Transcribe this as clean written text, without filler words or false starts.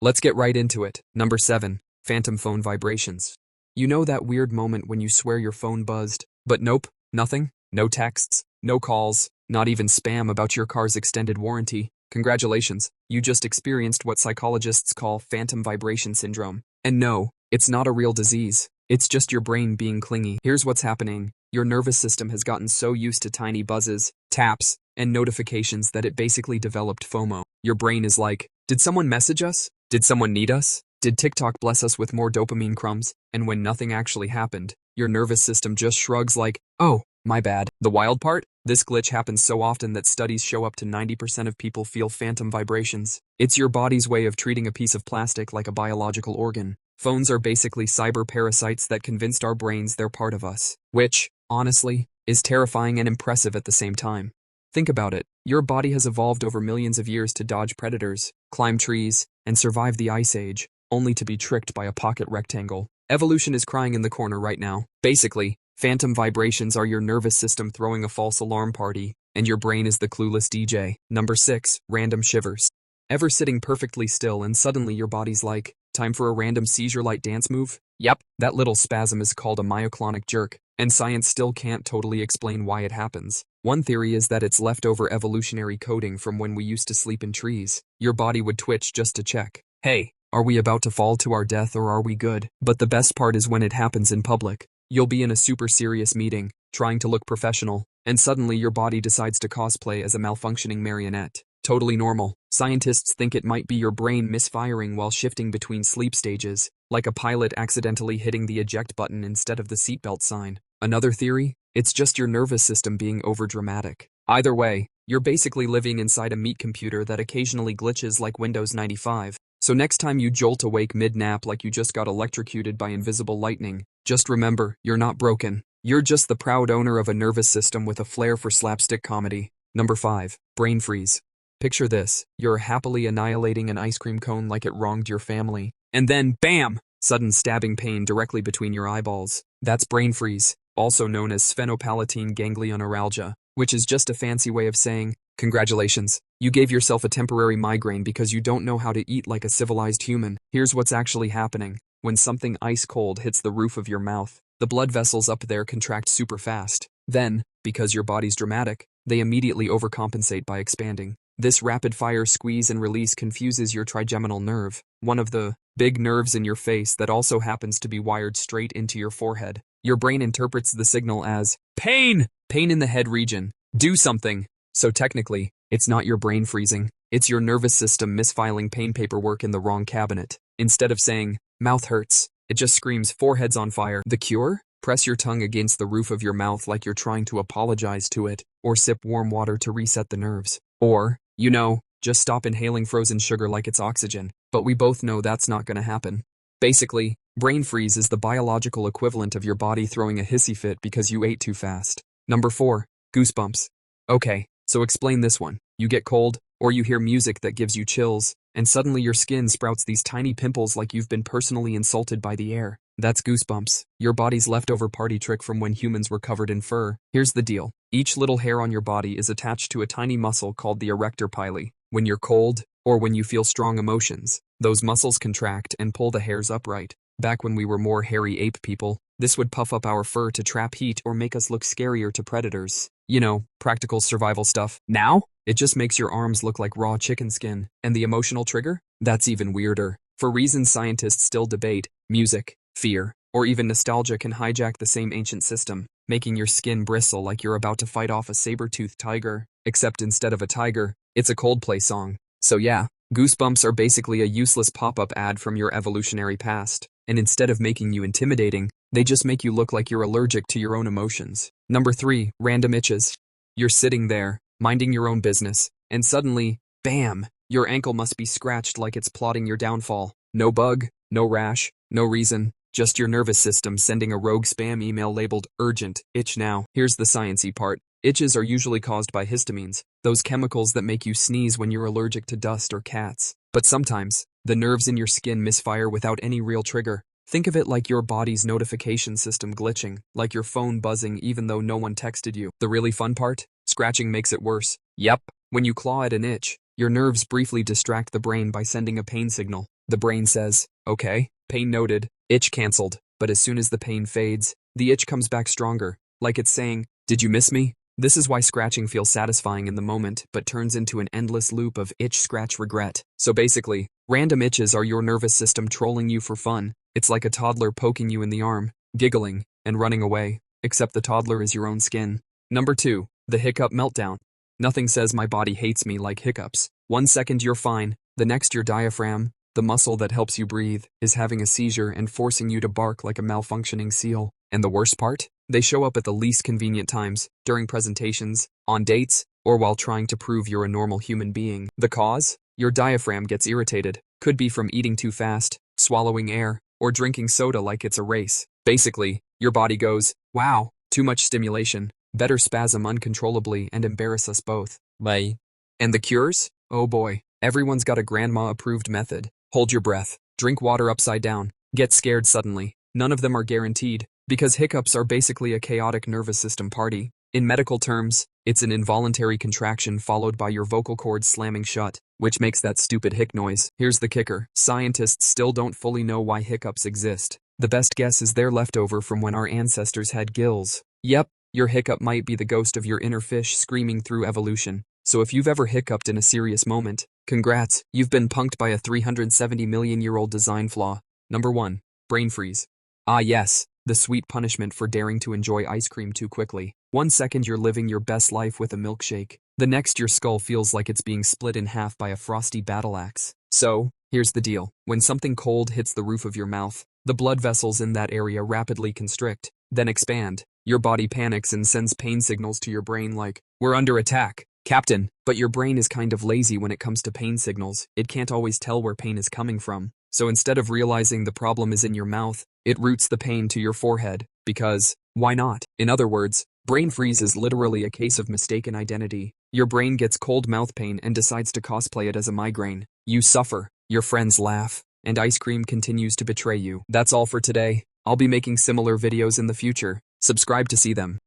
Let's get right into it. Number 7. Phantom phone vibrations. You know that weird moment when you swear your phone buzzed, but nope, nothing? No texts, no calls, not even spam about your car's extended warranty. Congratulations, you just experienced what psychologists call phantom vibration syndrome. And no, it's not a real disease. It's just your brain being clingy. Here's what's happening. Your nervous system has gotten so used to tiny buzzes, taps, and notifications that it basically developed FOMO. Your brain is like, did someone message us? Did someone need us? Did TikTok bless us with more dopamine crumbs? And when nothing actually happened, your nervous system just shrugs like, oh, my bad. The wild part? This glitch happens so often that studies show up to 90% of people feel phantom vibrations. It's your body's way of treating a piece of plastic like a biological organ. Phones are basically cyber parasites that convinced our brains they're part of us, which, honestly, is terrifying and impressive at the same time. Think about it. Your body has evolved over millions of years to dodge predators, climb trees, and survive the ice age, only to be tricked by a pocket rectangle. Evolution is crying in the corner right now. Basically, phantom vibrations are your nervous system throwing a false alarm party, and your brain is the clueless DJ. Number 6. Random shivers. Ever sitting perfectly still and suddenly your body's like, time for a random seizure-like dance move? Yep, that little spasm is called a myoclonic jerk, and science still can't totally explain why it happens. One theory is that it's leftover evolutionary coding from when we used to sleep in trees. Your body would twitch just to check. Hey, are we about to fall to our death or are we good? But the best part is when it happens in public. You'll be in a super serious meeting, trying to look professional, and suddenly your body decides to cosplay as a malfunctioning marionette. Totally normal. Scientists think it might be your brain misfiring while shifting between sleep stages, like a pilot accidentally hitting the eject button instead of the seatbelt sign. Another theory? It's just your nervous system being overdramatic. Either way, you're basically living inside a meat computer that occasionally glitches like Windows 95. So next time you jolt awake mid-nap like you just got electrocuted by invisible lightning, just remember, you're not broken. You're just the proud owner of a nervous system with a flair for slapstick comedy. Number 5. Brain freeze. Picture this. You're happily annihilating an ice cream cone like it wronged your family. And then, bam! Sudden stabbing pain directly between your eyeballs. That's brain freeze, also known as sphenopalatine ganglioneuralgia, which is just a fancy way of saying, congratulations, you gave yourself a temporary migraine because you don't know how to eat like a civilized human. Here's what's actually happening. When something ice cold hits the roof of your mouth, the blood vessels up there contract super fast. Then, because your body's dramatic, they immediately overcompensate by expanding. This rapid-fire squeeze and release confuses your trigeminal nerve, one of the big nerves in your face that also happens to be wired straight into your forehead. Your brain interprets the signal as, pain! Pain in the head region. Do something! So technically, it's not your brain freezing, it's your nervous system misfiling pain paperwork in the wrong cabinet. Instead of saying, mouth hurts, it just screams forehead's on fire. The cure? Press your tongue against the roof of your mouth like you're trying to apologize to it, or sip warm water to reset the nerves. Or, just stop inhaling frozen sugar like it's oxygen. But we both know that's not gonna happen. Basically, brain freeze is the biological equivalent of your body throwing a hissy fit because you ate too fast. Number 4. Goosebumps. Okay, so explain this one. You get cold, or you hear music that gives you chills, and suddenly your skin sprouts these tiny pimples like you've been personally insulted by the air. That's goosebumps, your body's leftover party trick from when humans were covered in fur. Here's the deal. Each little hair on your body is attached to a tiny muscle called the erector pili. When you're cold, or when you feel strong emotions, those muscles contract and pull the hairs upright. Back when we were more hairy ape people, this would puff up our fur to trap heat or make us look scarier to predators. You know, practical survival stuff. Now, it just makes your arms look like raw chicken skin. And the emotional trigger? That's even weirder. For reasons scientists still debate, music, fear, or even nostalgia can hijack the same ancient system, making your skin bristle like you're about to fight off a saber-toothed tiger. Except instead of a tiger, it's a Coldplay song. So yeah, goosebumps are basically a useless pop-up ad from your evolutionary past. And instead of making you intimidating, they just make you look like you're allergic to your own emotions. Number 3. Random itches. You're sitting there, minding your own business, and suddenly, bam, your ankle must be scratched like it's plotting your downfall. No bug, no rash, no reason, just your nervous system sending a rogue spam email labeled urgent, itch now. Here's the sciencey part. Itches are usually caused by histamines, those chemicals that make you sneeze when you're allergic to dust or cats. But sometimes, the nerves in your skin misfire without any real trigger. Think of it like your body's notification system glitching, like your phone buzzing even though no one texted you. The really fun part? Scratching makes it worse. Yep, when you claw at an itch, your nerves briefly distract the brain by sending a pain signal. The brain says, okay, pain noted, itch cancelled, but as soon as the pain fades, the itch comes back stronger, like it's saying, did you miss me? This is why scratching feels satisfying in the moment but turns into an endless loop of itch-scratch-regret. So basically, random itches are your nervous system trolling you for fun. It's like a toddler poking you in the arm, giggling, and running away, except the toddler is your own skin. Number 2. The Hiccup Meltdown. Nothing says my body hates me like hiccups. 1 second you're fine, the next your diaphragm, the muscle that helps you breathe, is having a seizure and forcing you to bark like a malfunctioning seal. And the worst part? They show up at the least convenient times, during presentations, on dates, or while trying to prove you're a normal human being. The cause? Your diaphragm gets irritated. Could be from eating too fast, swallowing air, or drinking soda like it's a race. Basically, your body goes, wow, too much stimulation. Better spasm uncontrollably and embarrass us both. Bye. And the cures? Oh boy, everyone's got a grandma-approved method. Hold your breath, drink water upside down, get scared suddenly. None of them are guaranteed, because hiccups are basically a chaotic nervous system party. In medical terms, it's an involuntary contraction followed by your vocal cords slamming shut, which makes that stupid hic noise. Here's the kicker. Scientists still don't fully know why hiccups exist. The best guess is they're left over from when our ancestors had gills. Yep, your hiccup might be the ghost of your inner fish screaming through evolution. So if you've ever hiccuped in a serious moment, congrats, you've been punked by a 370 million-year-old design flaw. Number 1. Brain freeze. Ah yes, the sweet punishment for daring to enjoy ice cream too quickly. 1 second you're living your best life with a milkshake. The next your skull feels like it's being split in half by a frosty battle axe. So, here's the deal. When something cold hits the roof of your mouth, the blood vessels in that area rapidly constrict, then expand. Your body panics and sends pain signals to your brain like, we're under attack, Captain. But your brain is kind of lazy when it comes to pain signals. It can't always tell where pain is coming from. So instead of realizing the problem is in your mouth, it routes the pain to your forehead, because, why not? In other words, brain freeze is literally a case of mistaken identity. Your brain gets cold mouth pain and decides to cosplay it as a migraine. You suffer, your friends laugh, and ice cream continues to betray you. That's all for today. I'll be making similar videos in the future. Subscribe to see them.